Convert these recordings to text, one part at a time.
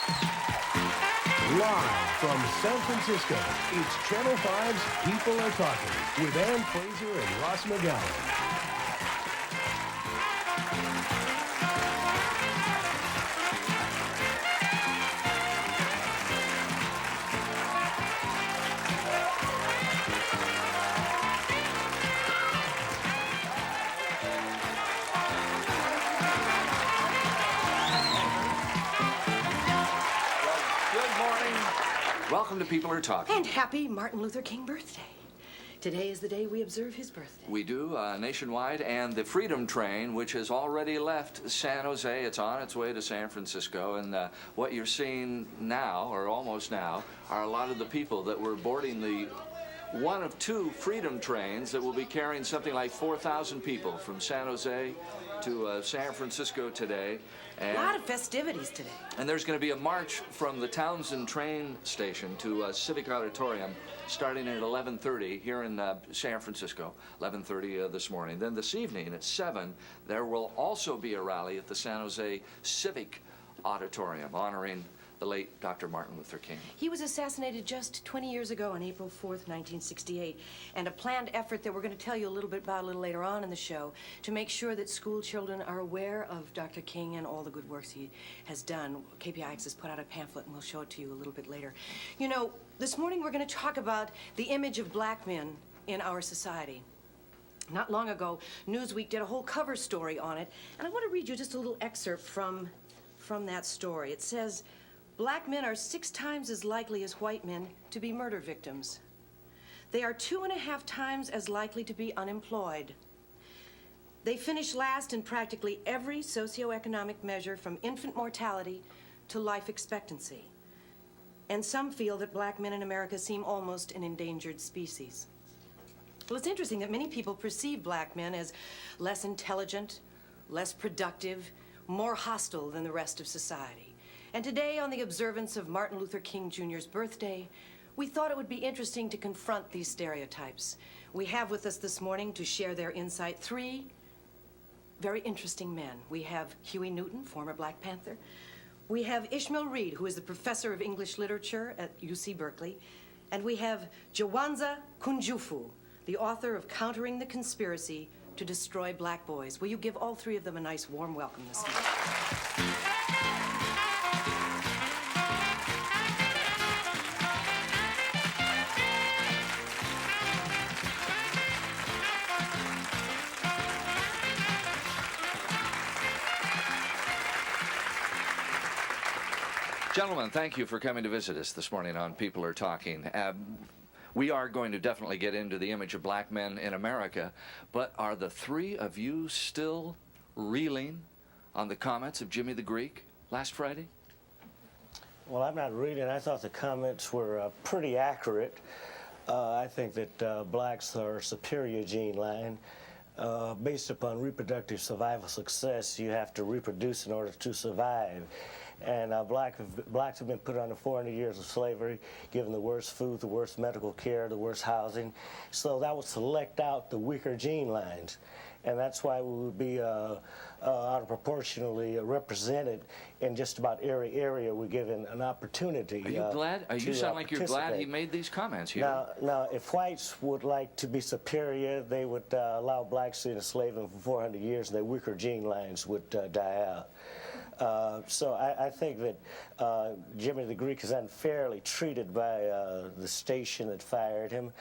Live from San Francisco, it's Channel 5's People Are Talking with Ann Fraser and Ross McGowan. Welcome to People Are Talking. And happy Martin Luther King birthday. Today is the day we observe his birthday. We do, nationwide, and the Freedom Train, which has already left San Jose, it's on its way to San Francisco, and what you're seeing now, or almost now, are a lot of the people that were boarding the one of two Freedom Trains that will be carrying something like 4,000 people from San Jose to San Francisco today. And a lot of festivities today. And there's going to be a march from the Townsend train station to Civic Auditorium starting at 11:30 here in San Francisco, 11:30 this morning. Then this evening at 7, there will also be a rally at the San Jose Civic Auditorium honoring the late Dr. Martin Luther King. He was assassinated just 20 years ago on April 4th, 1968, and a planned effort that we're going to tell you a little bit about a little later on in the show to make sure that school children are aware of Dr. King and all the good works he has done. KPIX has put out a pamphlet, and we'll show it to you a little bit later. You know, this morning we're going to talk about the image of black men in our society. Not long ago, Newsweek did a whole cover story on it, and I want to read you just a little excerpt from that story. It says, "Black men are 6 times as likely as white men to be murder victims. They are 2.5 times as likely to be unemployed. They finish last in practically every socioeconomic measure from infant mortality to life expectancy. And some feel that black men in America seem almost an endangered species." Well, it's interesting that many people perceive black men as less intelligent, less productive, more hostile than the rest of society. And today, on the observance of Martin Luther King Jr.'s birthday, we thought it would be interesting to confront these stereotypes. We have with us this morning to share their insight 3 very interesting men. We have Huey Newton, former Black Panther. We have Ishmael Reed, who is the professor of English literature at UC Berkeley. And we have Jawanza Kunjufu, the author of Countering the Conspiracy to Destroy Black Boys. Will you give all 3 of them a nice warm welcome this morning? Gentlemen, thank you for coming to visit us this morning on People Are Talking. We are going to definitely get into the image of black men in America, but are the 3 of you still reeling on the comments of Jimmy the Greek last Friday? Well, I'm not reeling. I thought the comments were pretty accurate. I think that blacks are a superior gene line. Based upon reproductive survival success, you have to reproduce in order to survive. And blacks have been put under 400 years of slavery, given the worst food, the worst medical care, the worst housing. So that would select out the weaker gene lines. And that's why we would be out of proportionally represented in just about every area we're given an opportunity. Are you glad? You sound like you're glad he made these comments here. Now, if whites would like to be superior, they would allow blacks to enslave them for 400 years, and their weaker gene lines would die out. So I think that Jimmy the Greek is unfairly treated by the station that fired him.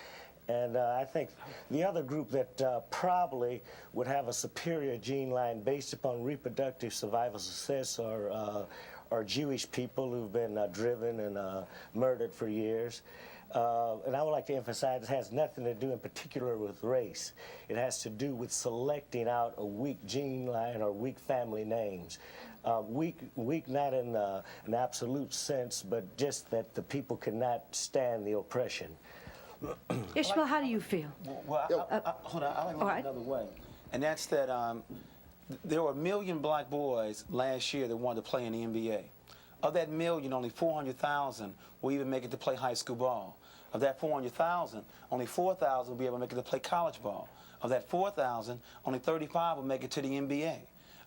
And I think the other group that probably would have a superior gene line based upon reproductive survival success are Jewish people who've been driven and murdered for years. And I would like to emphasize it has nothing to do in particular with race. It has to do with selecting out a weak gene line or weak family names. Weak not in an absolute sense, but just that the people cannot stand the oppression. Ishmael, how do you feel? Well, hold on, I like to look another way. And that's that there were 1 million black boys last year that wanted to play in the NBA. Of that million, only 400,000 will even make it to play high school ball. Of that 400,000, only 4,000 will be able to make it to play college ball. Of that 4,000, only 35 will make it to the NBA.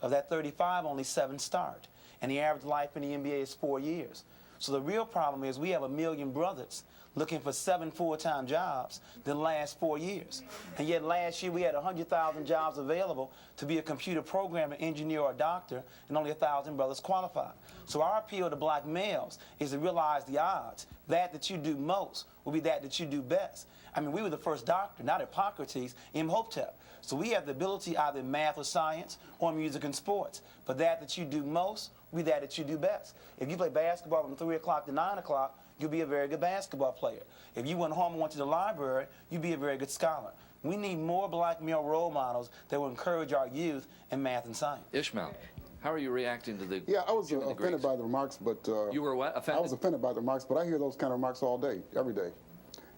Of that 35, only 7 start. and the average life in the NBA is 4 years. So the real problem is we have 1 million brothers looking for 7 full-time jobs the last 4 years. And yet last year we had 100,000 jobs available to be a computer programmer, engineer, or doctor, and only 1,000 brothers qualified. So our appeal to black males is to realize the odds. That you do most will be that you do best. I mean, we were the first doctor, not Hippocrates, Imhotep. So we have the ability either in math or science or music and sports. But that you do most will be that you do best. If you play basketball from 3 o'clock to 9 o'clock, you'll be a very good basketball player. If you went home and went to the library, you'd be a very good scholar. We need more black male role models that will encourage our youth in math and science. Ishmael, how are you reacting to the... Yeah, I was Jimmy the offended Greeks? by the remarks, but... You were what? Offended? I was offended by the remarks, but I hear those kind of remarks all day, every day.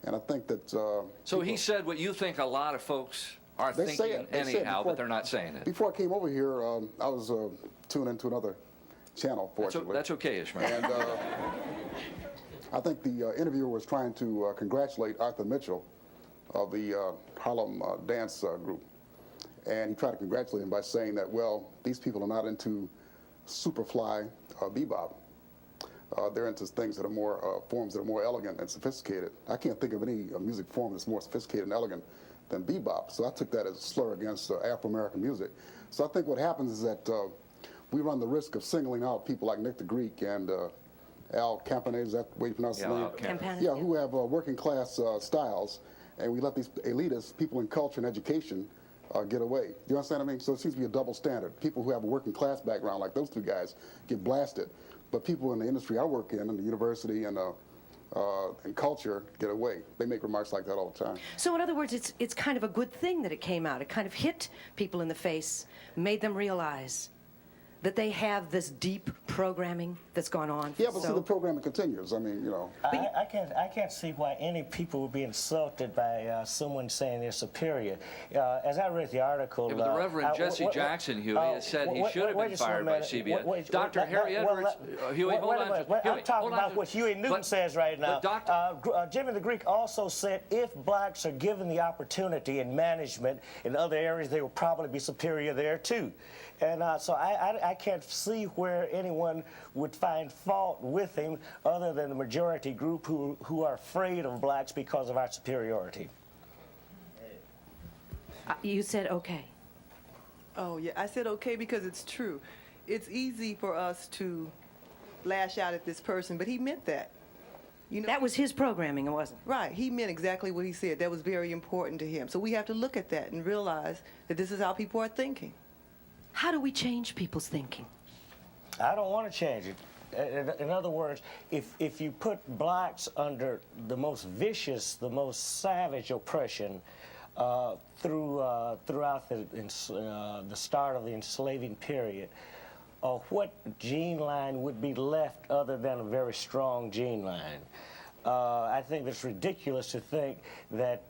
And I think that... So he said what you think a lot of folks are They say thinking it. They say it anyhow, before- but they're not saying it. Before I came over here, I was tuned into another channel, fortunately. That's okay, Ishmael. And I think the interviewer was trying to congratulate Arthur Mitchell of the Harlem Dance Group. And he tried to congratulate him by saying that, well, these people are not into superfly bebop. They're into things that are more, forms that are more elegant and sophisticated. I can't think of any music form that's more sophisticated and elegant than bebop. So I took that as a slur against Afro-American music. So I think what happens is that we run the risk of singling out people like Nick the Greek and Al Campanet, is that the way you pronounce his name? Al Campanet. Yeah, who have working class styles, and we let these elitists, people in culture and education, get away. Do you understand what I mean? So it seems to be a double standard. People who have a working class background, like those two guys, get blasted. But people in the industry I work in the university and culture, get away. They make remarks like that all the time. So in other words, it's kind of a good thing that it came out. It kind of hit people in the face, made them realize that they have this deep programming that's gone on. Yeah, but see, the programming continues. I mean, you know. I can't see why any people would be insulted by someone saying they're superior. As I read the article... Yeah, but the Reverend Jesse Jackson, Huey, has said he should have been fired by CBS. Dr. Harry Edwards... Huey, hold on. I'm talking about what Huey Newton says right now. Jimmy the Greek also said if blacks are given the opportunity in management in other areas, they will probably be superior there, too. And so I can't see where anyone would find fault with him other than the majority group who are afraid of blacks because of our superiority. You said okay. Oh, yeah, I said okay because it's true. It's easy for us to lash out at this person, but he meant that. You know, That was his programming, it wasn't? right. He meant exactly what he said. That was very important to him. So we have to look at that and realize that this is how people are thinking. How do we change people's thinking? I don't want to change it. In other words, if you put blacks under the most vicious, the most savage oppression throughout the start of the enslaving period, what gene line would be left other than a very strong gene line? I think it's ridiculous to think that,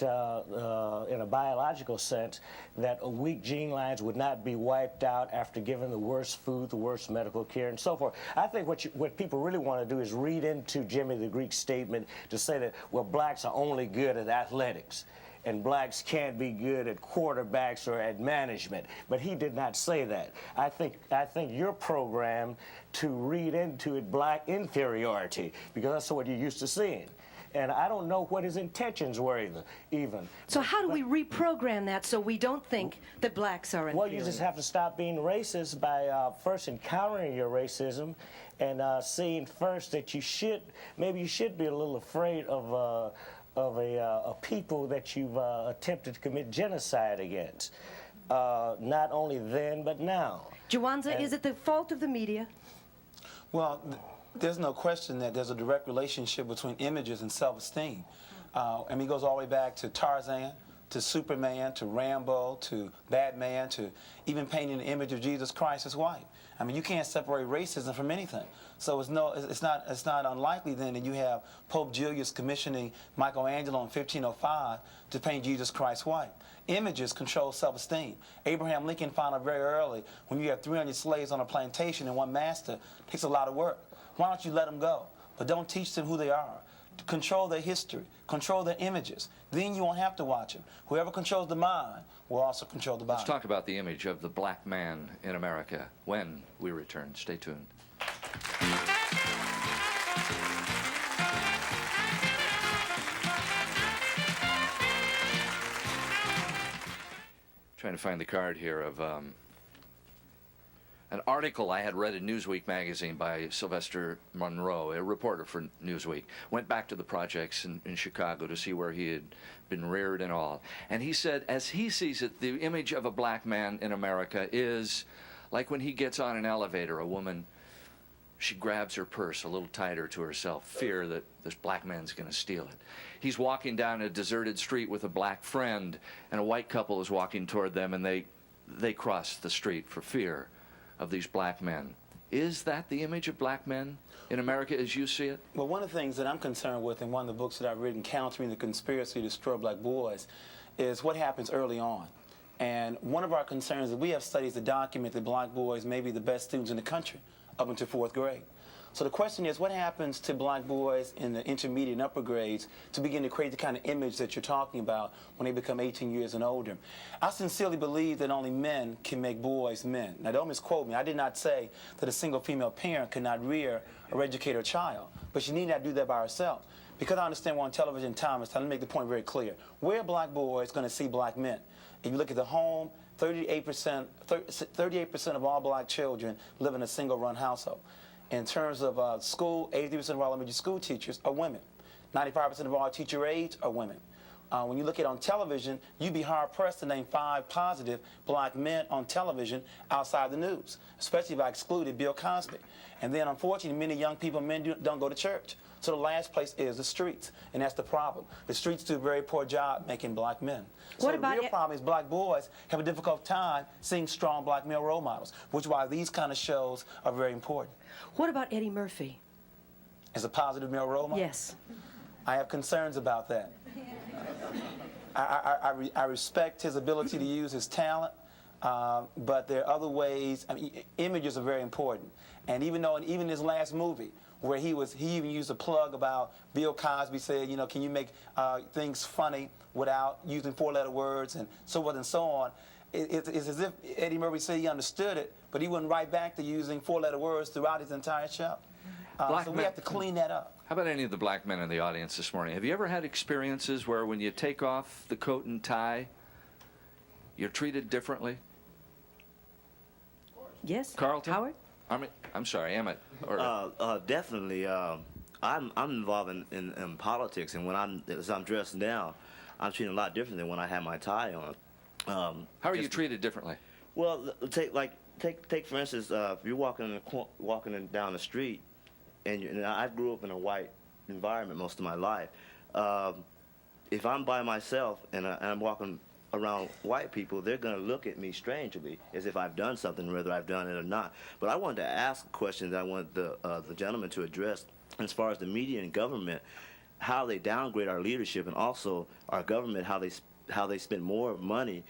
in a biological sense, that weak gene lines would not be wiped out after giving the worst food, the worst medical care, and so forth. I think what people really want to do is read into Jimmy the Greek's statement to say that, well, blacks are only good at athletics, and blacks can't be good at quarterbacks or at management. But he did not say that. I think you're programmed to read into it black inferiority, because that's what you're used to seeing. And I don't know what his intentions were even. So how do we reprogram that so we don't think that blacks are inferior? Well, you just have to stop being racist by first encountering your racism and seeing first that maybe you should be a little afraid of a people that you've attempted to commit genocide against. Not only then, but now. Juwanza, is it the fault of the media? Well, there's no question that there's a direct relationship between images and self-esteem. And he goes all the way back to Tarzan, to Superman, to Rambo, to Batman, to even painting the image of Jesus Christ as white. I mean, you can't separate racism from anything. So it's not unlikely then that you have Pope Julius commissioning Michelangelo in 1505 to paint Jesus Christ white. Images control self-esteem. Abraham Lincoln found out very early when you have 300 slaves on a plantation and one master, it takes a lot of work. Why don't you let them go? But don't teach them who they are. Control their history. Control their images. Then you won't have to watch them. Whoever controls the mind will also control the body. Let's talk about the image of the black man in America when we return. Stay tuned. Trying to find the card here of an article I had read in Newsweek magazine by Sylvester Monroe, a reporter for Newsweek. Went back to the projects in Chicago to see where he had been reared and all. And he said, as he sees it, the image of a black man in America is like when he gets on an elevator, a woman, she grabs her purse a little tighter to herself, fear that this black man's going to steal it. He's walking down a deserted street with a black friend, and a white couple is walking toward them, and they cross the street for fear of these black men. Is that the image of black men in America as you see it? Well, one of the things that I'm concerned with in one of the books that I've written, Countering the Conspiracy to Destroy Black Boys, is what happens early on. And one of our concerns is we have studies that document that black boys may be the best students in the country up until 4th grade. So the question is, what happens to black boys in the intermediate and upper grades to begin to create the kind of image that you're talking about when they become 18 years and older? I sincerely believe that only men can make boys men. Now, don't misquote me. I did not say that a single female parent could not rear or educate her child, but she need not do that by herself. Because I understand we're on television time, it's time to make the point very clear. Where are black boys going to see black men? If you look at the home, 38% of all black children live in a single-run household. In terms of school, 83% of all elementary school teachers are women. 95% of all teacher aides are women. When you look at on television, you'd be hard-pressed to name 5 positive black men on television outside the news, especially if I excluded Bill Cosby. And then, unfortunately, many young people, men don't go to church. So the last place is the streets, and that's the problem. The streets do a very poor job making black men. So the real problem is black boys have a difficult time seeing strong black male role models, which is why these kind of shows are very important. What about Eddie Murphy? As a positive male role model? Yes. I have concerns about that. I respect his ability to use his talent, but there are other ways. I mean, images are very important. And even though, even his last movie, where he even used a plug about Bill Cosby said, you know, can you make things funny without using 4-letter words and so forth and so on. It's as if Eddie Murphy said he understood it, but he went right back to using 4-letter words throughout his entire show. So we have to clean that up. How about any of the black men in the audience this morning? Have you ever had experiences where when you take off the coat and tie, you're treated differently? Yes. Carlton? Howard? I'm sorry, Emmett. Definitely. I'm involved in politics, and as I'm dressed now, I'm treated a lot different than when I had my tie on. How are you treated differently? Well, take for instance, if you're walking down the street, and I grew up in a white environment most of my life. If I'm by myself and I'm walking around white people, they're going to look at me strangely, as if I've done something, whether I've done it or not. But I wanted to ask a question that I want the gentleman to address, as far as the media and government, how they downgrade our leadership, and also our government, how they spend more money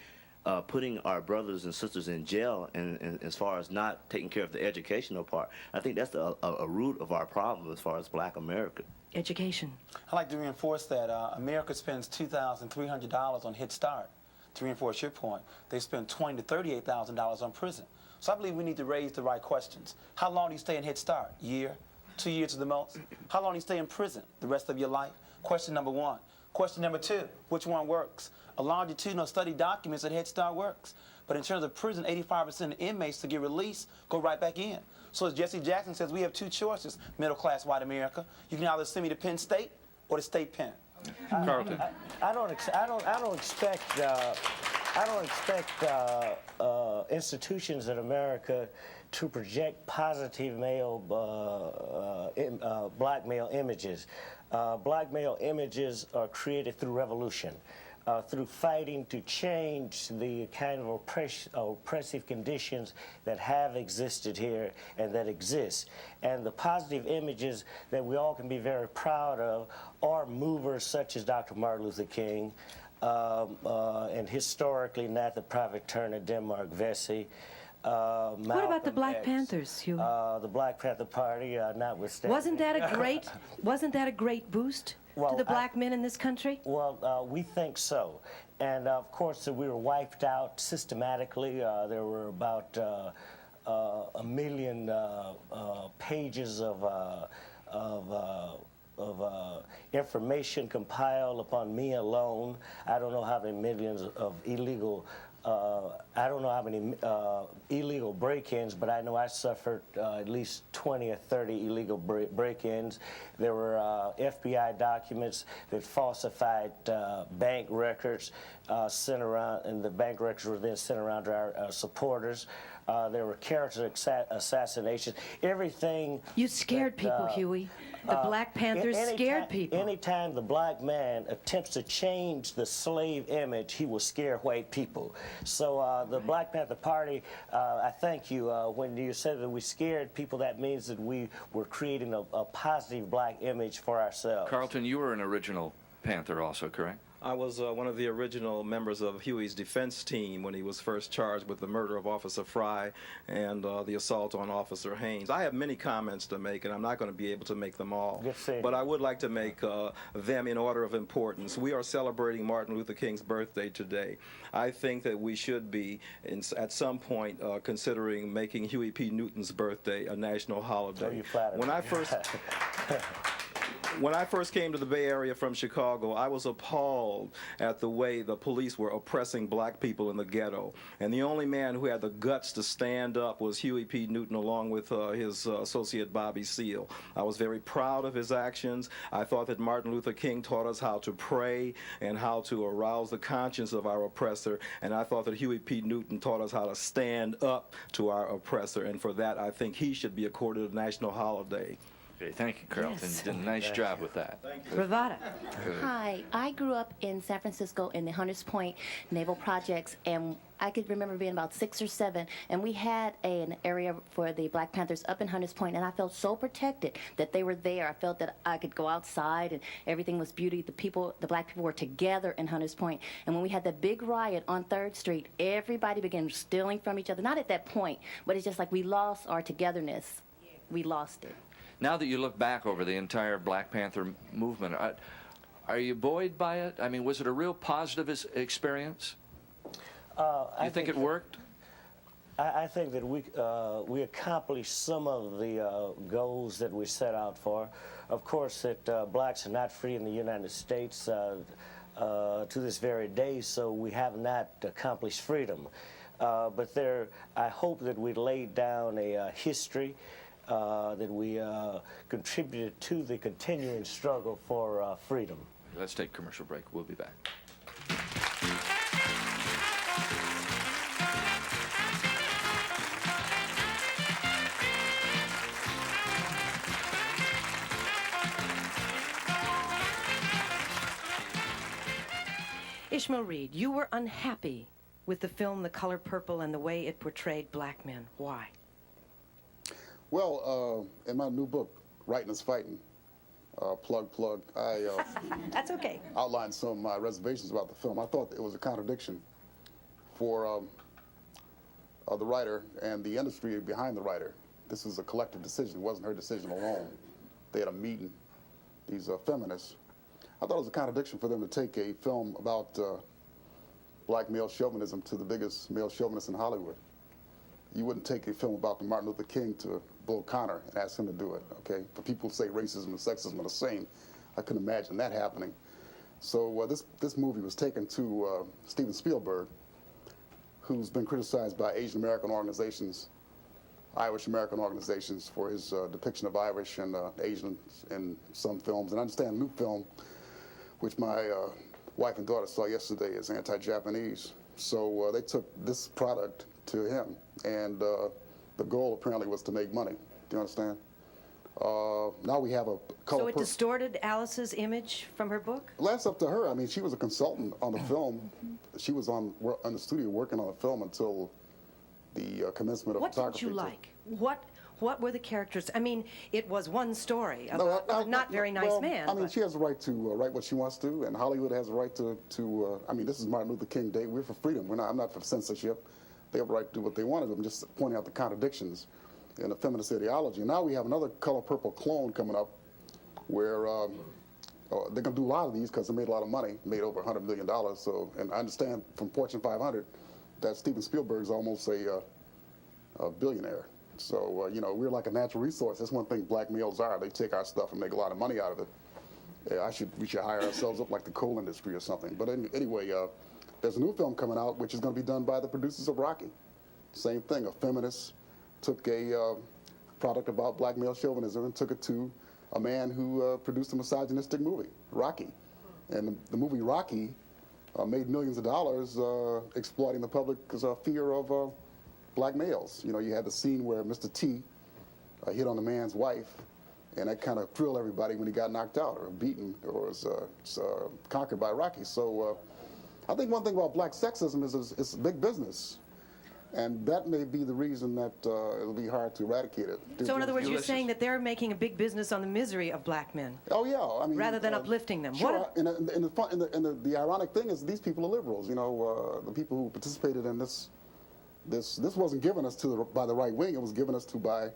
putting our brothers and sisters in jail, and as far as not taking care of the educational part. I think that's a root of our problem as far as black America. Education. I'd like to reinforce that America spends $2,300 on Head Start. To reinforce your point, they spend $20,000 to $38,000 on prison. So I believe we need to raise the right questions. How long do you stay in Head Start? Year? 2 years at the most? How long do you stay in prison? The rest of your life? Question number 1. Question number 2, which one works? A longitudinal study documents that Head Start works. But in terms of prison, 85% of inmates to get released go right back in. So as Jesse Jackson says, we have 2 choices, middle-class white America. You can either send me to Penn State or to State Penn. Carlton. I don't expect institutions in America to project positive black male images. Black male images are created through revolution, through fighting to change the kind of oppressive conditions that have existed here and that exist. And the positive images that we all can be very proud of are movers such as Dr. Martin Luther King, and historically not the Private Turner, Denmark Vesey. What about the Black Panthers, Hugh? The Black Panther Party, notwithstanding. Wasn't that a great boost to the black men in this country? Well, we think so. And of course, we were wiped out systematically. There were about a million pages of information compiled upon me alone. I don't know how many millions of illegal. I don't know how many illegal break-ins, but I know I suffered at least 20 or 30 illegal break-ins. There were FBI documents that falsified bank records sent around, and the bank records were then sent around to our supporters. There were character assassinations. Everything. You scared people, Huey. The Black Panthers scared people. Anytime the black man attempts to change the slave image, he will scare white people. So the Black Panther Party, I thank you. When you said that we scared people, that means that we were creating a positive black image for ourselves. Carlton, you were an original Panther also, correct? I was one of the original members of Huey's defense team when he was first charged with the murder of Officer Fry and the assault on Officer Haynes. I have many comments to make, and I'm not going to be able to make them all. But I would like to make them in order of importance. We are celebrating Martin Luther King's birthday today. I think that we should be, at some point, considering making Huey P. Newton's birthday a national holiday. Oh, you flatter me. When I first came to the Bay Area from Chicago, I was appalled at the way the police were oppressing black people in the ghetto. And the only man who had the guts to stand up was Huey P. Newton, along with his associate Bobby Seale. I was very proud of his actions. I thought that Martin Luther King taught us how to pray and how to arouse the conscience of our oppressor. And I thought that Huey P. Newton taught us how to stand up to our oppressor. And for that, I think he should be accorded a national holiday. Okay, thank you, Carlton. Yes. You did a nice job with that. Thank you. Bravada. Hi, I grew up in San Francisco in the Hunters Point Naval Projects, and I could remember being about 6 or 7, and we had an area for the Black Panthers up in Hunters Point, and I felt so protected that they were there. I felt that I could go outside, and everything was beauty. The black people were together in Hunters Point, and when we had that big riot on 3rd Street, everybody began stealing from each other. Not at that point, but it's just like we lost our togetherness. We lost it. Now that you look back over the entire Black Panther movement, are you buoyed by it? I mean, was it a real positive experience? You think it worked? I think that we accomplished some of the goals that we set out for. Of course, that blacks are not free in the United States to this very day, so we have not accomplished freedom. But I hope that we laid down a history that we contributed to the continuing struggle for freedom. Let's take a commercial break. We'll be back. Ishmael Reed, you were unhappy with the film The Color Purple and the way it portrayed black men. Why? Well, in my new book, Writing is Fighting, plug, I That's okay. outlined some of my reservations about the film. I thought it was a contradiction for the writer and the industry behind the writer. This is a collective decision. It wasn't her decision alone. They had a meeting, these feminists. I thought it was a contradiction for them to take a film about black male chauvinism to the biggest male chauvinist in Hollywood. You wouldn't take a film about the Martin Luther King to Bull Connor and ask him to do it, okay? For people who say racism and sexism are the same, I couldn't imagine that happening. So this movie was taken to Steven Spielberg, who's been criticized by Asian American organizations, Irish American organizations for his depiction of Irish and Asians in some films. And I understand a new film, which my wife and daughter saw yesterday, is anti-Japanese. So they took this product to him, and the goal apparently was to make money. Do you understand? Now we have a color. So it distorted Alice's image from her book? Well, that's up to her. I mean, she was a consultant on the film. She was on the studio working on the film until the commencement of photography. What did you like? What were the characters? I mean, it was one story about a not very nice man. I mean, she has the right to write what she wants to, and Hollywood has a right to I mean, this is Martin Luther King Day. We're for freedom. I'm not for censorship. They have a right to do what they want to do. I'm just pointing out the contradictions in the feminist ideology. Now we have another Color Purple clone coming up where they're going to do a lot of these because they made a lot of money, made over $100 million. So, and I understand from Fortune 500 that Steven Spielberg's almost a a billionaire. So, you know, we're like a natural resource. That's one thing black males are. They take our stuff and make a lot of money out of it. We should hire ourselves up like the coal industry or something. But anyway, there's a new film coming out which is going to be done by the producers of Rocky. Same thing, a feminist took a product about black male chauvinism and took it to a man who produced a misogynistic movie, Rocky. And the movie Rocky made millions of dollars exploiting the public's fear of black males. You know, you had the scene where Mr. T hit on the man's wife, and that kind of thrilled everybody when he got knocked out or beaten or was conquered by Rocky. So I think one thing about black sexism is it's big business. And that may be the reason that it'll be hard to eradicate it. So in other words, you're saying that they're making a big business on the misery of black men. Oh yeah, I mean, rather than uplifting them. Sure. And the ironic thing is these people are liberals. You know, the people who participated in this wasn't given us by the right wing. It was given us by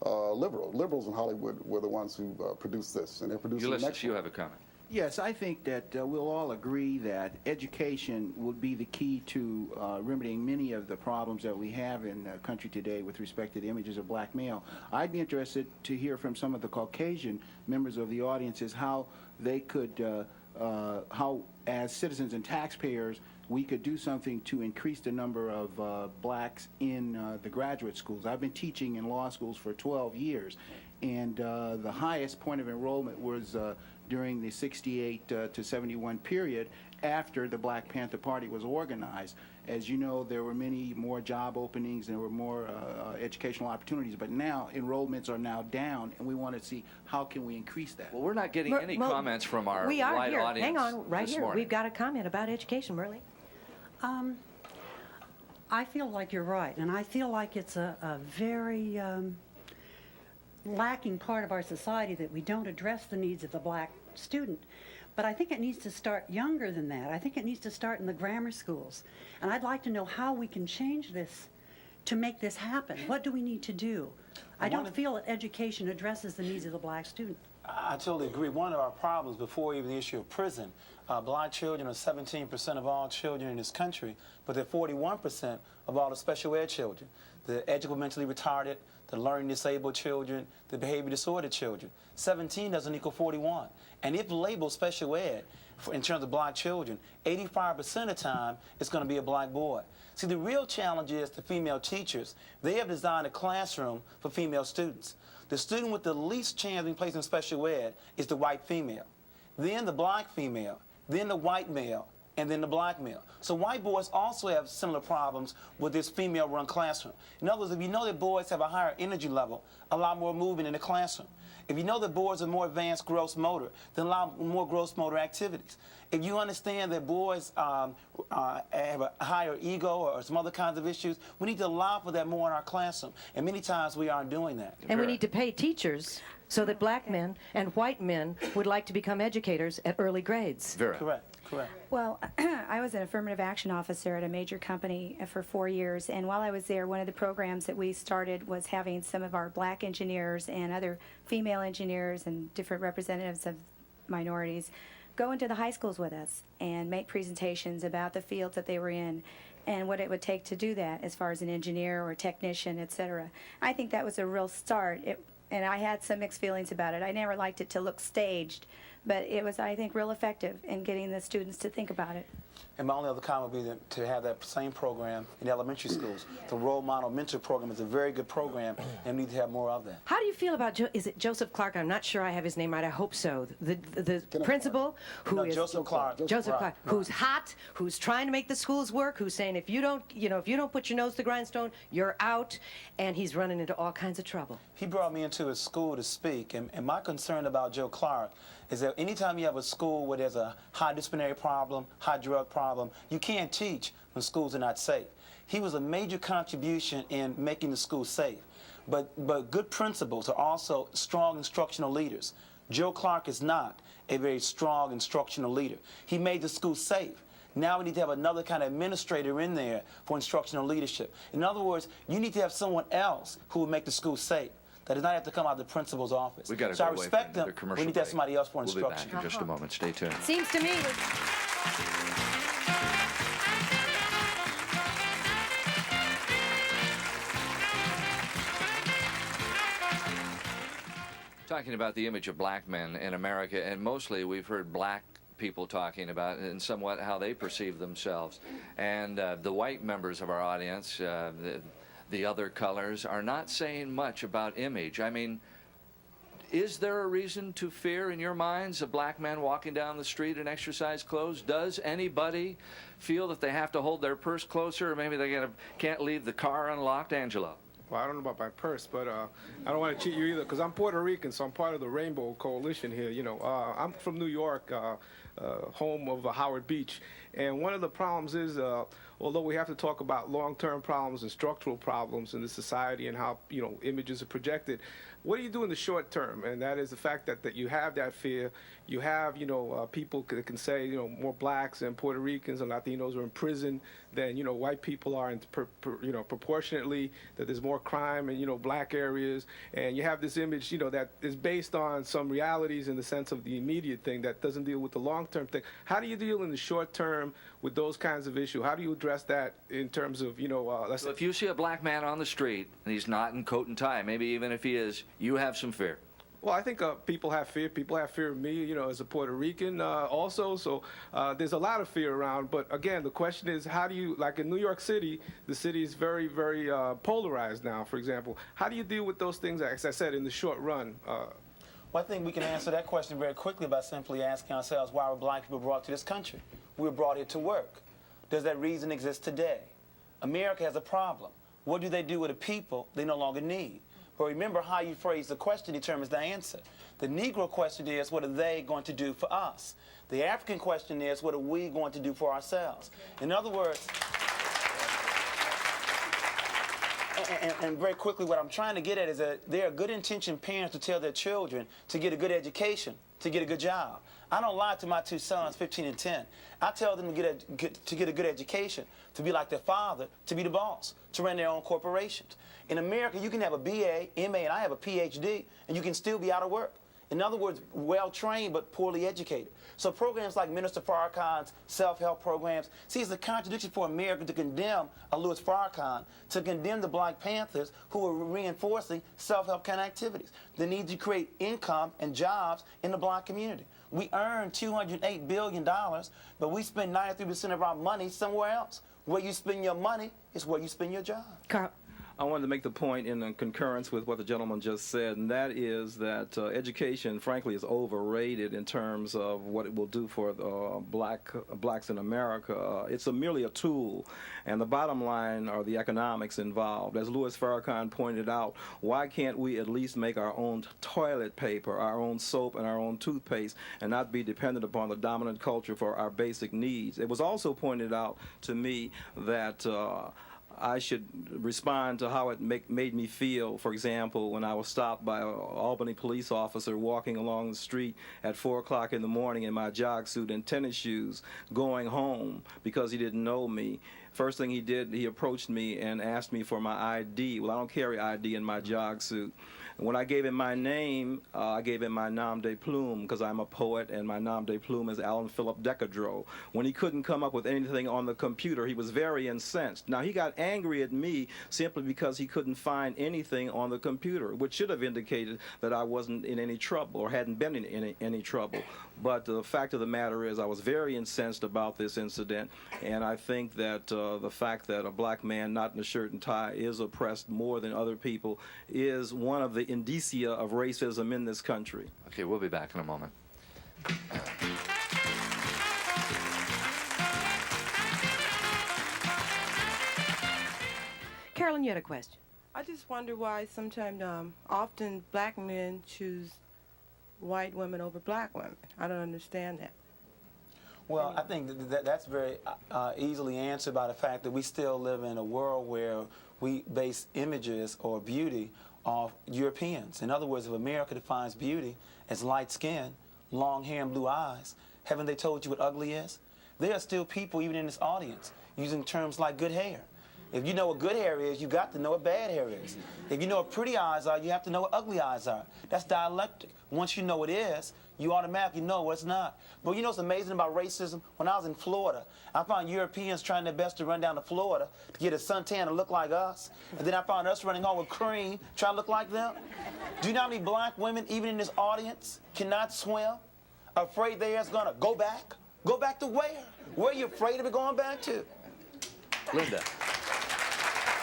liberals. Liberals in Hollywood were the ones who produced this, and they're producing the next you one. have a comment. Yes, I think that we'll all agree that education would be the key to remedying many of the problems that we have in the country today with respect to the images of black male. I'd be interested to hear from some of the Caucasian members of the audience is how they could, how as citizens and taxpayers, we could do something to increase the number of blacks in the graduate schools. I've been teaching in law schools for 12 years, and the highest point of enrollment was during the 68 to 71 period after the Black Panther Party was organized. As you know, there were many more job openings, there were more educational opportunities, but now enrollments are now down, and we want to see how can we increase that. Well, we're not getting any comments from our we are white here. audience. Hang on, right this here. morning. We've got a comment about education, Merle. I feel like you're right, and I feel like it's a very lacking part of our society that we don't address the needs of the black student. But I think it needs to start younger than that. I think it needs to start in the grammar schools. And I'd like to know how we can change this to make this happen. What do we need to do? I don't feel that education addresses the needs of the black student. I totally agree. One of our problems before even the issue of prison, black children are 17% of all children in this country, but they're 41% of all the special ed children. The educationally mentally retarded, the learning disabled children, the behavior disordered children. 17 doesn't equal 41. And if labeled special ed in terms of black children, 85% of the time it's going to be a black boy. See, the real challenge is the female teachers. They have designed a classroom for female students. The student with the least chance of being placed in special ed is the white female, then the black female, then the white male, and then the black male. So white boys also have similar problems with this female-run classroom. In other words, if you know that boys have a higher energy level, a lot more movement in the classroom. If you know that boys are more advanced gross motor, then a lot more gross motor activities. If you understand that boys have a higher ego or some other kinds of issues, we need to allow for that more in our classroom. And many times we aren't doing that. And we need to pay teachers so that black men and white men would like to become educators at early grades. Vera. Correct. Correct. Well, I was an affirmative action officer at a major company for 4 years, and while I was there, one of the programs that we started was having some of our black engineers and other female engineers and different representatives of minorities go into the high schools with us and make presentations about the fields that they were in and what it would take to do that as far as an engineer or technician, etc. I think that was a real start, and I had some mixed feelings about it. I never liked it to look staged, but it was, I think, real effective in getting the students to think about it. And my only other comment would be to have that same program in elementary schools. The Role Model Mentor Program is a very good program, and we need to have more of that. How do you feel about, is it Joseph Clark? I'm not sure I have his name right. I hope so. The principal who is Joseph Clark. Joseph Clark, who's hot, who's trying to make the schools work, who's saying if you don't put your nose to the grindstone, you're out, and he's running into all kinds of trouble. He brought me into his school to speak, and my concern about Joe Clark is that anytime you have a school where there's a high disciplinary problem, high drug problem, you can't teach when schools are not safe. He was a major contribution in making the school safe. But good principals are also strong instructional leaders. Joe Clark is not a very strong instructional leader. He made the school safe. Now we need to have another kind of administrator in there for instructional leadership. In other words, you need to have someone else who will make the school safe. That does not have to come out of the principal's office. We got to so go I away respect from them. the commercial We need to have break. somebody else for We'll instruction. be back in just a moment. Stay tuned. Seems to me. talking about the image of black men in America, and mostly we've heard black people talking about and somewhat how they perceive themselves. And the white members of our audience, the other colors, are not saying much about image. I mean, is there a reason to fear in your minds a black man walking down the street in exercise clothes? Does anybody feel that they have to hold their purse closer, or maybe they can't leave the car unlocked? Angelo? Well, I don't know about my purse, but I don't want to cheat you either, because I'm Puerto Rican, so I'm part of the Rainbow Coalition here. You know, I'm from New York, home of Howard Beach, and one of the problems is, although we have to talk about long-term problems and structural problems in the society and how, you know, images are projected, what do you do in the short term? And that is the fact that you have that fear. You have, you know, people that can say, you know, more blacks and Puerto Ricans and Latinos are in prison than, you know, white people are, you know, proportionately, that there's more crime in, you know, black areas. And you have this image, you know, that is based on some realities in the sense of the immediate thing that doesn't deal with the long-term thing. How do you deal in the short term with those kinds of issues? How do you address that in terms of, you know, let's So if you see a black man on the street and he's not in coat and tie, maybe even if he is, you have some fear? Well, I think people have fear. People have fear of me, you know, as a Puerto Rican also. So there's a lot of fear around. But again, the question is, how do you, like in New York City, the city is very, very polarized now, for example. How do you deal with those things, as I said, in the short run? Well, I think we can answer that question very quickly by simply asking ourselves, why were black people brought to this country? We were brought here to work. Does that reason exist today? America has a problem. What do they do with the people they no longer need? But remember, how you phrase the question determines the answer. The Negro question is, what are they going to do for us? The African question is, what are we going to do for ourselves? In other words, and very quickly, what I'm trying to get at is that there are good-intentioned parents to tell their children to get a good education, to get a good job. I don't lie to my two sons, 15 and 10. I tell them to get a good education, to be like their father, to be the boss, to run their own corporations. In America, you can have a BA, MA, and I have a PhD, and you can still be out of work. In other words, well-trained but poorly educated. So programs like Minister Farrakhan's self-help programs, see, it's a contradiction for America to condemn a Louis Farrakhan, to condemn the Black Panthers who are reinforcing self-help kind of activities. The need to create income and jobs in the black community. We earn $208 billion, but we spend 93% of our money somewhere else. Where you spend your money is where you spend your job. Carl. I wanted to make the point in concurrence with what the gentleman just said, and that is that education, frankly, is overrated in terms of what it will do for the blacks in America. It's merely a tool, and the bottom line are the economics involved. As Louis Farrakhan pointed out, why can't we at least make our own toilet paper, our own soap, and our own toothpaste, and not be dependent upon the dominant culture for our basic needs? It was also pointed out to me that I should respond to how it made me feel, for example, when I was stopped by an Albany police officer walking along the street at 4 o'clock in the morning in my jog suit and tennis shoes going home because he didn't know me. First thing he did, he approached me and asked me for my ID. Well, I don't carry ID in my jog suit. When I gave him my name, I gave him my nom de plume because I'm a poet, and my nom de plume is Alan Philip Decadreau. When he couldn't come up with anything on the computer, he was very incensed. Now, he got angry at me simply because he couldn't find anything on the computer, which should have indicated that I wasn't in any trouble or hadn't been in any trouble. But the fact of the matter is I was very incensed about this incident, and I think that the fact that a black man not in a shirt and tie is oppressed more than other people is one of the indicia of racism in this country. Okay, we'll be back in a moment. Carolyn, you had a question. I just wonder why sometimes, often black men choose white women over black women. I don't understand that. Well, I think that's very easily answered by the fact that we still live in a world where we base images or beauty off Europeans. In other words, if America defines beauty as light skin, long hair, and blue eyes, haven't they told you what ugly is? There are still people, even in this audience, using terms like good hair. If you know what good hair is, you got to know what bad hair is. If you know what pretty eyes are, you have to know what ugly eyes are. That's dialectic. Once you know what it is, you automatically know what's not. But you know what's amazing about racism? When I was in Florida, I found Europeans trying their best to run down to Florida to get a suntan to look like us. And then I found us running home with cream, trying to look like them. Do you know how many black women, even in this audience, cannot swim? Afraid they're going to go back? Go back to where? Where are you afraid of it going back to? Linda.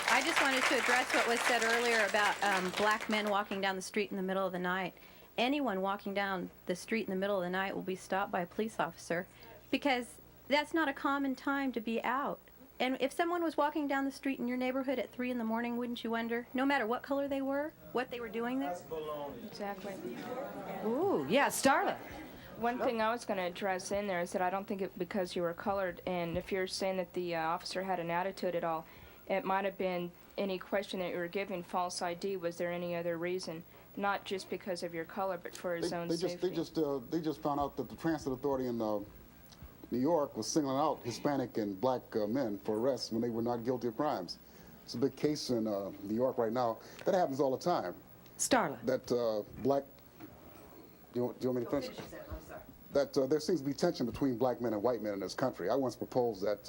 I just wanted to address what was said earlier about black men walking down the street in the middle of the night. Anyone walking down the street in the middle of the night will be stopped by a police officer because that's not a common time to be out. And if someone was walking down the street in your neighborhood at 3 in the morning, wouldn't you wonder, no matter what color they were, what they were doing there? Exactly. Ooh, yeah, Starla. One thing I was going to address in there is that I don't think it because you were colored, and if you're saying that the officer had an attitude at all, it might have been any question that you were giving false ID. Was there any other reason? Not just because of your color, but for his own safety. They just found out that the Transit Authority in New York was singling out Hispanic and black men for arrests when they were not guilty of crimes. It's a big case in New York right now. That happens all the time. Starla. That black. Do you want me to finish? That there seems to be tension between black men and white men in this country. I once proposed that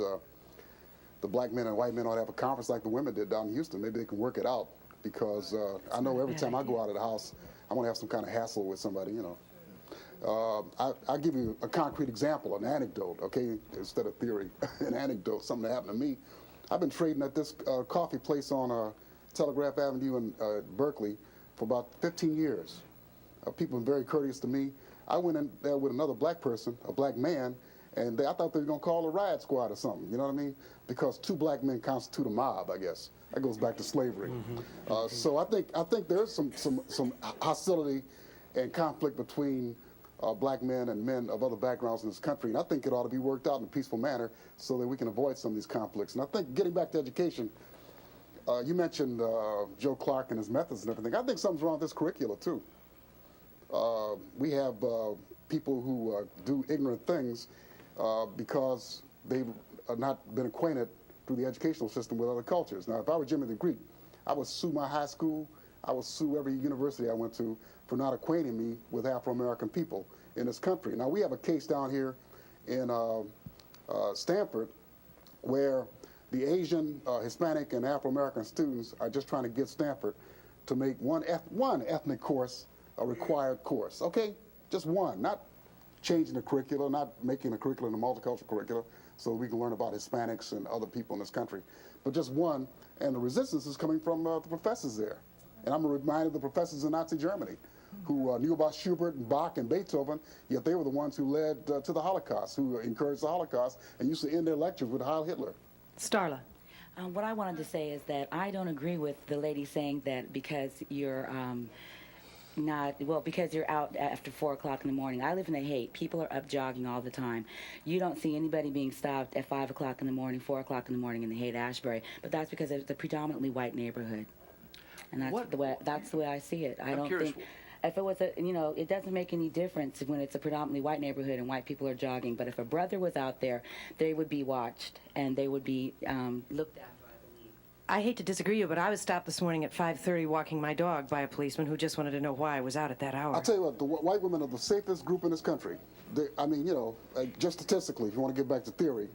the black men and white men ought to have a conference like the women did down in Houston. Maybe they can work it out. Because I know every time I go out of the house, I want to have some kind of hassle with somebody, you know. I'll give you a concrete example, an anecdote, okay, instead of theory. An anecdote, something that happened to me. I've been trading at this coffee place on Telegraph Avenue in Berkeley for about 15 years. People have been very courteous to me. I went in there with another black person, a black man, and I thought they were going to call a riot squad or something, you know what I mean? Because 2 black men constitute a mob, I guess. That goes back to slavery. So I think there's some hostility and conflict between black men and men of other backgrounds in this country, and I think it ought to be worked out in a peaceful manner so that we can avoid some of these conflicts. And I think getting back to education, you mentioned Joe Clark and his methods and everything. I think something's wrong with this curricula too. We have people who do ignorant things because they've not been acquainted through the educational system with other cultures. Now, if I were Jimmy the Greek, I would sue my high school, I would sue every university I went to for not acquainting me with Afro-American people in this country. Now, we have a case down here in Stanford where the Asian, Hispanic, and Afro-American students are just trying to get Stanford to make one ethnic course a required course, okay? Just one, not changing the curriculum, not making a curriculum a multicultural curriculum so we can learn about Hispanics and other people in this country, but just one, and the resistance is coming from the professors there. And I'm reminded of the professors in Nazi Germany who knew about Schubert and Bach and Beethoven, yet they were the ones who led to the Holocaust, who encouraged the Holocaust and used to end their lectures with Heil Hitler. Starla. What I wanted to say is that I don't agree with the lady saying that because you're because you're out after 4 o'clock in the morning. I live in the Haight. People are up jogging all the time. You don't see anybody being stopped at 5 o'clock in the morning, 4 o'clock in the morning in the Haight-Ashbury, but that's because it's a predominantly white neighborhood. And that's the way I see it. I don't think, if it was it doesn't make any difference when it's a predominantly white neighborhood and white people are jogging, but if a brother was out there, they would be watched and they would be looked at. I hate to disagree, but I was stopped this morning at 5:30 walking my dog by a policeman who just wanted to know why I was out at that hour. I'll tell you what, the white women are the safest group in this country. I mean, just statistically, if you want to get back to theory,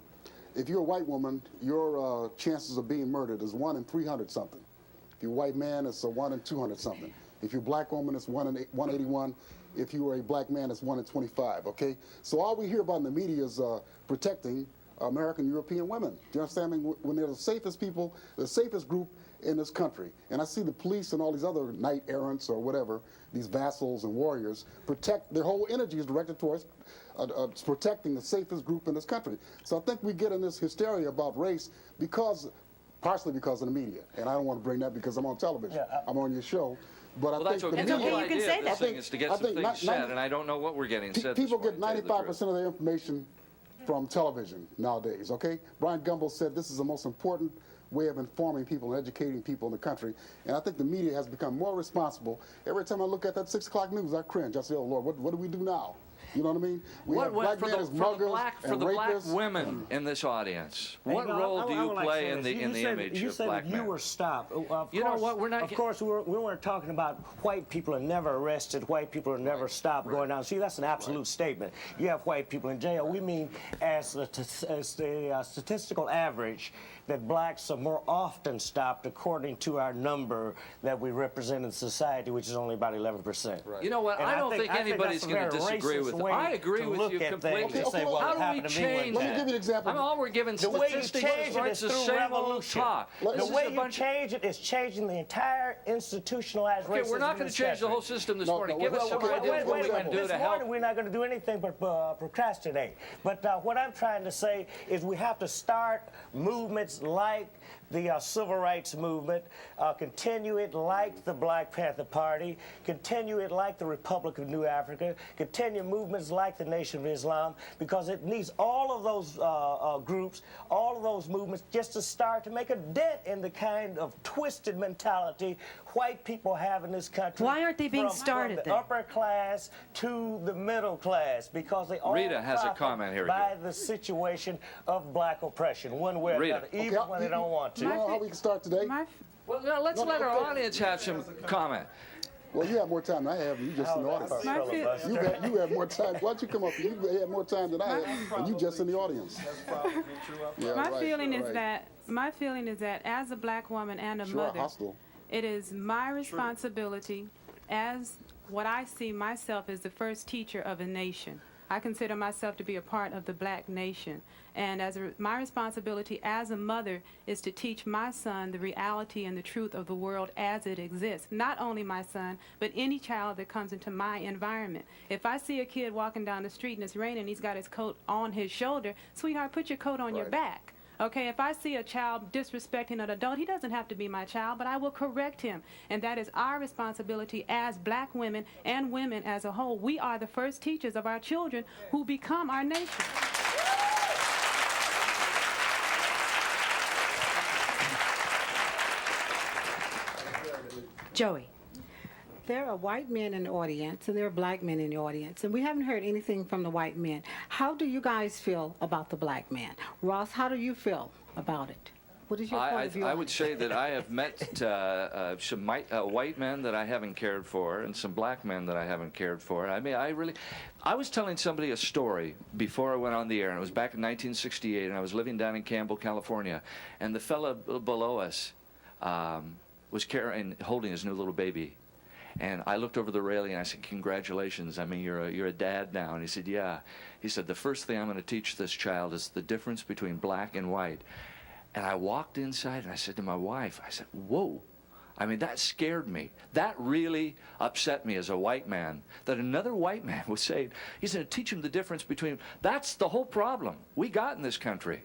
if you're a white woman, your chances of being murdered is 1 in 300 something. If you're a white man, it's a 1 in 200 something. If you're a black woman, it's 1 in 181. If you are a black man, it's 1 in 25, okay? So all we hear about in the media is protecting American European women. Do you understand? I mean, when they're the safest people, the safest group in this country. And I see the police and all these other knight errants or whatever, these vassals and warriors, their whole energy is directed towards protecting the safest group in this country. So I think we get in this hysteria about race partially because of the media. And I don't want to bring that because I'm on television. Yeah, I'm on your show. But I think that's okay. The whole idea of this thing is to get some things said, and I don't know what we're getting said. People get 95% of their information from television nowadays, okay? Brian Gumbel said this is the most important way of informing people and educating people in the country, and I think the media has become more responsible. Every time I look at that 6 o'clock news, I cringe. I say, oh, Lord, what do we do now? You know what I mean? We have black men as muggers and the black rapists. women in this audience, what Hey, no, role I do you would like to play say in this. the image you of said black that you men? were stopped. You know what? We're not. Of course, we weren't talking about white people are never arrested. White people are never stopped going down. See, that's an absolute statement. You have white people in jail. We mean as the statistical average that blacks are more often stopped according to our number that we represent in society, which is only about 11%. You know what? And I don't think anybody's going to disagree with it. I agree with you completely. How do we change Let me give you an example. I mean, all we're giving The way you statistics change it is is the through same old revolution. talk. The way you change it is changing the entire institutionalized racism. Okay, we're not going to change the whole system this morning. Give us some ideas what we can do to help. We're not going to do anything but procrastinate. But what I'm trying to say is we have to start movements like the civil rights movement, continue it like the Black Panther Party, continue it like the Republic of New Africa, continue movements like the Nation of Islam, because it needs all of those groups, all of those movements just to start to make a dent in the kind of twisted mentality white people have in this country. Why aren't they being from started the then? upper class to the middle class, because they all Rita has a profit comment here. by the situation of black oppression, one way or Rita. another, even when they don't want to. You know how we can start today? Well, now, let's let our audience have some comment. Well, you have more time than I have, and you just in the audience. You have more time. Why don't you come up here? You have more time than I have, and you just in the audience. Yeah, My right, feeling is right. that as a black woman and a Sure, mother, hostile. it is my responsibility as what I see myself as the first teacher of a nation. I consider myself to be a part of the black nation. And my responsibility as a mother is to teach my son the reality and the truth of the world as it exists. Not only my son, but any child that comes into my environment. If I see a kid walking down the street and it's raining and he's got his coat on his shoulder, sweetheart, put your coat on your back. Okay, if I see a child disrespecting an adult, he doesn't have to be my child, but I will correct him. And that is our responsibility as black women and women as a whole. We are the first teachers of our children who become our nation. Joey. There are white men in the audience, and there are black men in the audience, and we haven't heard anything from the white men. How do you guys feel about the black man? Ross, how do you feel about it? What is your point of view? I would say that I have met some white men that I haven't cared for and some black men that I haven't cared for. I mean, I was telling somebody a story before I went on the air, and it was back in 1968, and I was living down in Campbell, California, and the fella below us was holding his new little baby. And I looked over the railing and I said, "Congratulations! I mean, you're a dad now." And he said, "Yeah." He said, "The first thing I'm going to teach this child is the difference between black and white." And I walked inside and I said to my wife, I said, "Whoa!" I mean, that scared me. That really upset me as a white man. That another white man was saying he's going to teach him the difference between. That's the whole problem we got in this country.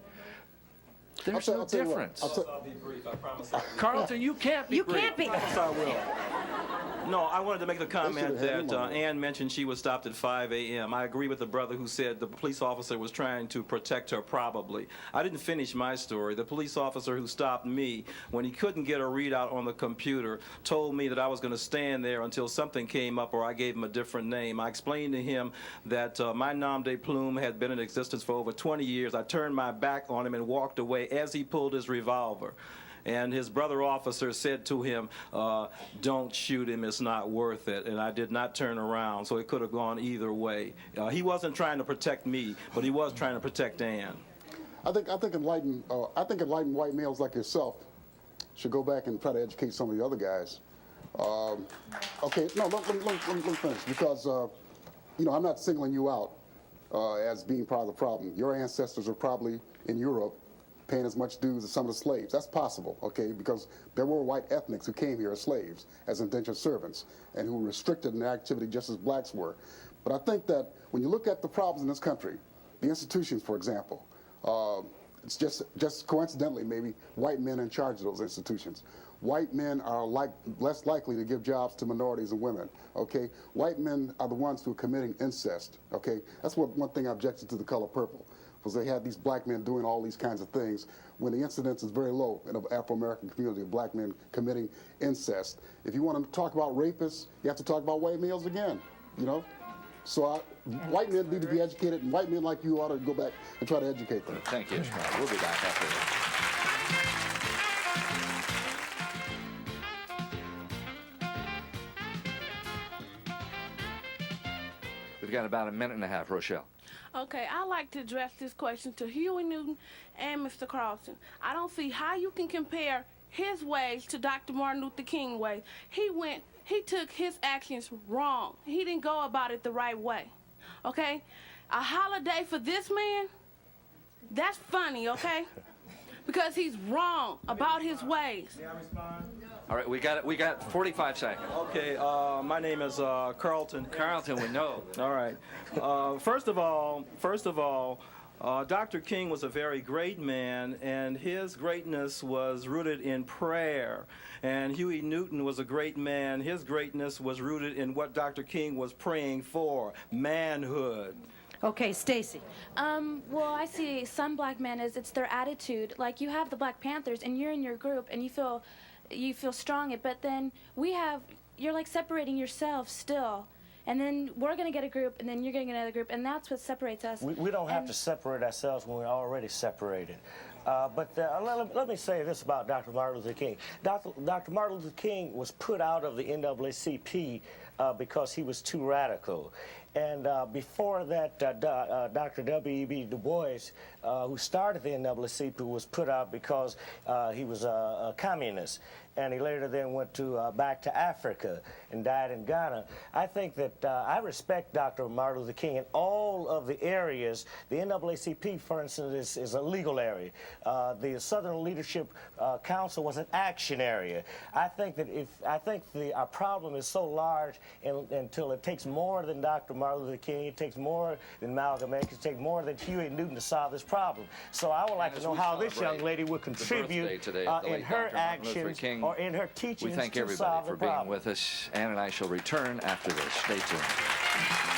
There's no difference. I'll be brief, I promise. Carlton, you can't be brief. You can't be. Yes, I will. No, I wanted to make the comment that Ann mentioned she was stopped at 5 a.m. I agree with the brother who said the police officer was trying to protect her, probably. I didn't finish my story. The police officer who stopped me, when he couldn't get a readout on the computer, told me that I was going to stand there until something came up or I gave him a different name. I explained to him that my nom de plume had been in existence for over 20 years. I turned my back on him and walked away as he pulled his revolver. And his brother officer said to him, "Don't shoot him, it's not worth it." And I did not turn around, so it could have gone either way. He wasn't trying to protect me, but he was trying to protect Ann. I think enlightened white males like yourself should go back and try to educate some of the other guys. Okay, no, let me finish, because I'm not singling you out as being part of the problem. Your ancestors are probably in Europe paying as much dues as some of the slaves. That's possible, okay, because there were white ethnics who came here as slaves, as indentured servants, and who were restricted in their activity just as blacks were. But I think that when you look at the problems in this country, the institutions, for example, it's just coincidentally maybe white men in charge of those institutions. White men are less likely to give jobs to minorities and women, okay? White men are the ones who are committing incest, okay? That's one thing I objected to The Color Purple, because they had these black men doing all these kinds of things when the incidence is very low in the Afro-American community of black men committing incest. If you want to talk about rapists, you have to talk about white males again, So white men need to be educated, and white men like you ought to go back and try to educate them. Thank you, Ishmael. We'll be back after this. We've got about a minute and a half, Rochelle. Okay, I'd like to address this question to Huey Newton and Mr. Carlson. I don't see how you can compare his ways to Dr. Martin Luther King ways. He took his actions wrong. He didn't go about it the right way. Okay? A holiday for this man, that's funny, okay? Because he's wrong about his ways. May I respond? All right, we got 45 seconds. Okay, my name is Carlton. Carlton, we know. All right. First of all, Dr. King was a very great man, and his greatness was rooted in prayer. And Huey Newton was a great man. His greatness was rooted in what Dr. King was praying for, manhood. Okay, Stacy. Well, I see some black men as it's their attitude. Like, you have the Black Panthers, and you're in your group, and you feel strong, but then you're like separating yourself still. And then we're going to get a group, and then you're going to get another group, and that's what separates us. We don't have to separate ourselves when we're already separated. But let me say this about Dr. Martin Luther King. Dr. Martin Luther King was put out of the NAACP because he was too radical. And before that, Dr. W.E.B. Du Bois, who started the NAACP, was put out because he was a communist. And he later then went back to Africa and died in Ghana. I think that I respect Dr. Martin Luther King in all of the areas. The NAACP, for instance, is a legal area. The Southern Leadership Council was an action area. I think that our problem is so large until it takes more than Dr. Martin Luther King, it takes more than Malcolm X, it takes more than Huey Newton to solve this problem. So I would like to know how this young lady would contribute in her actions or in her teachings we thank to everybody solve for the being problem. with us. Ann and I shall return after this. Stay tuned.